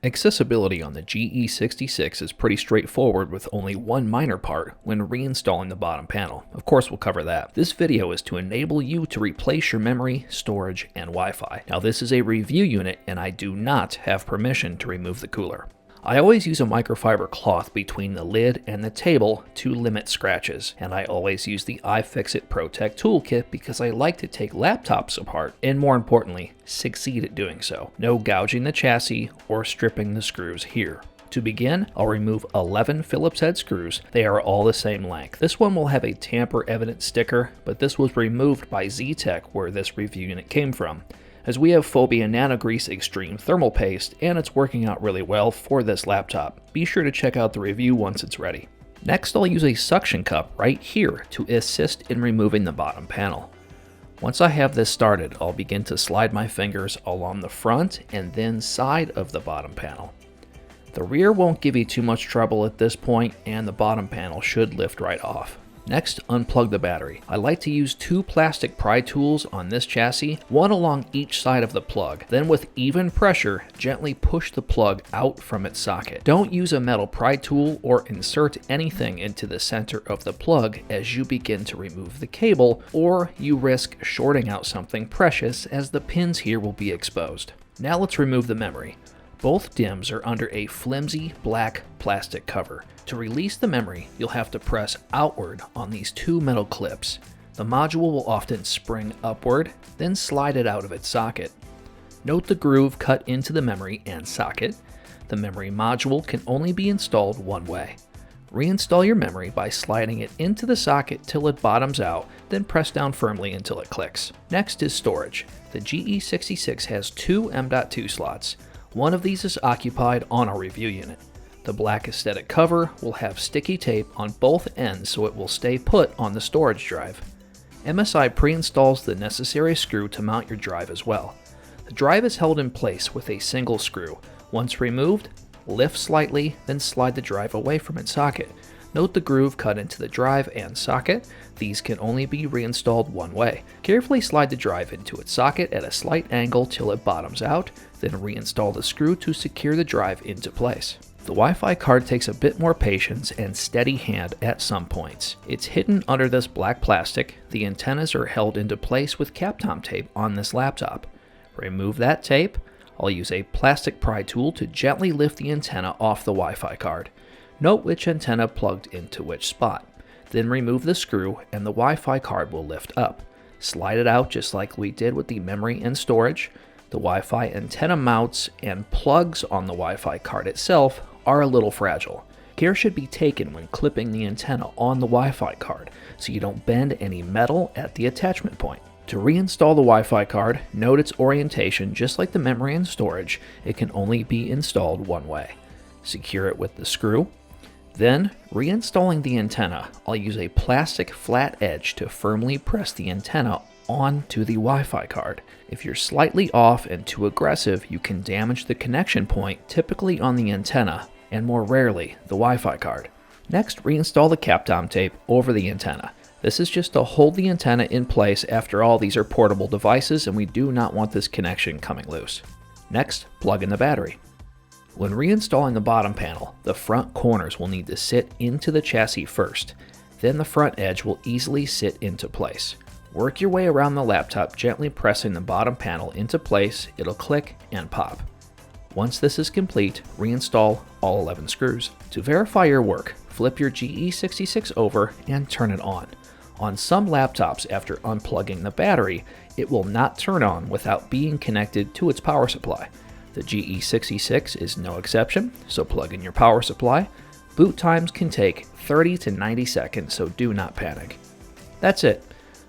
Accessibility on the GE66 is pretty straightforward with only one minor part when reinstalling the bottom panel. Of course, we'll cover that. This video is to enable you to replace your memory, storage, and Wi-Fi. Now this is a review unit and I do not have permission to remove the cooler. I always use a microfiber cloth between the lid and the table to limit scratches, and I always use the iFixit Protect toolkit because I like to take laptops apart and, more importantly, succeed at doing so. No gouging the chassis or stripping the screws here. To begin, I'll remove 11 Phillips head screws. They are all the same length. This one will have a tamper evident sticker, but this was removed by Z-Tech where this review unit came from, as we have Phobia Nanogrease Extreme Thermal Paste, and it's working out really well for this laptop. Be sure to check out the review once it's ready. Next, I'll use a suction cup right here to assist in removing the bottom panel. Once I have this started, I'll begin to slide my fingers along the front and then side of the bottom panel. The rear won't give you too much trouble at this point, and the bottom panel should lift right off. Next, unplug the battery. I like to use two plastic pry tools on this chassis, one along each side of the plug. Then with even pressure, gently push the plug out from its socket. Don't use a metal pry tool or insert anything into the center of the plug as you begin to remove the cable, or you risk shorting out something precious as the pins here will be exposed. Now let's remove the memory. Both DIMMs are under a flimsy black plastic cover. To release the memory, you'll have to press outward on these two metal clips. The module will often spring upward, then slide it out of its socket. Note the groove cut into the memory and socket. The memory module can only be installed one way. Reinstall your memory by sliding it into the socket till it bottoms out, then press down firmly until it clicks. Next is storage. The GE66 has two M.2 slots. One of these is occupied on our review unit. The black aesthetic cover will have sticky tape on both ends so it will stay put on the storage drive. MSI pre-installs the necessary screw to mount your drive as well. The drive is held in place with a single screw. Once removed, lift slightly, then slide the drive away from its socket. Note the groove cut into the drive and socket. These can only be reinstalled one way. Carefully slide the drive into its socket at a slight angle till it bottoms out, then reinstall the screw to secure the drive into place. The Wi-Fi card takes a bit more patience and steady hand at some points. It's hidden under this black plastic. The antennas are held into place with Kapton tape on this laptop. Remove that tape. I'll use a plastic pry tool to gently lift the antenna off the Wi-Fi card. Note which antenna plugged into which spot. Then remove the screw and the Wi-Fi card will lift up. Slide it out just like we did with the memory and storage. The Wi-Fi antenna mounts and plugs on the Wi-Fi card itself are a little fragile. Care should be taken when clipping the antenna on the Wi-Fi card so you don't bend any metal at the attachment point. To reinstall the Wi-Fi card, note its orientation. Just like the memory and storage, it can only be installed one way. Secure it with the screw. Then, reinstalling the antenna, I'll use a plastic flat edge to firmly press the antenna onto the Wi-Fi card. If you're slightly off and too aggressive, you can damage the connection point, typically on the antenna, and more rarely, the Wi-Fi card. Next, reinstall the Kapton tape over the antenna. This is just to hold the antenna in place. After all, these are portable devices and we do not want this connection coming loose. Next, plug in the battery. When reinstalling the bottom panel, the front corners will need to sit into the chassis first. Then the front edge will easily sit into place. Work your way around the laptop, gently pressing the bottom panel into place. It'll click and pop. Once this is complete, reinstall all 11 screws. To verify your work, flip your GE66 over and turn it on. On some laptops, after unplugging the battery, it will not turn on without being connected to its power supply. The GE66 is no exception, so plug in your power supply. Boot times can take 30 to 90 seconds, so do not panic. That's it.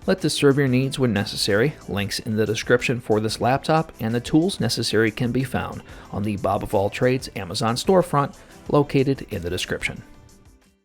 Let this serve your needs when necessary. Links in the description for this laptop and the tools necessary can be found on the Bob of All Trades Amazon storefront located in the description.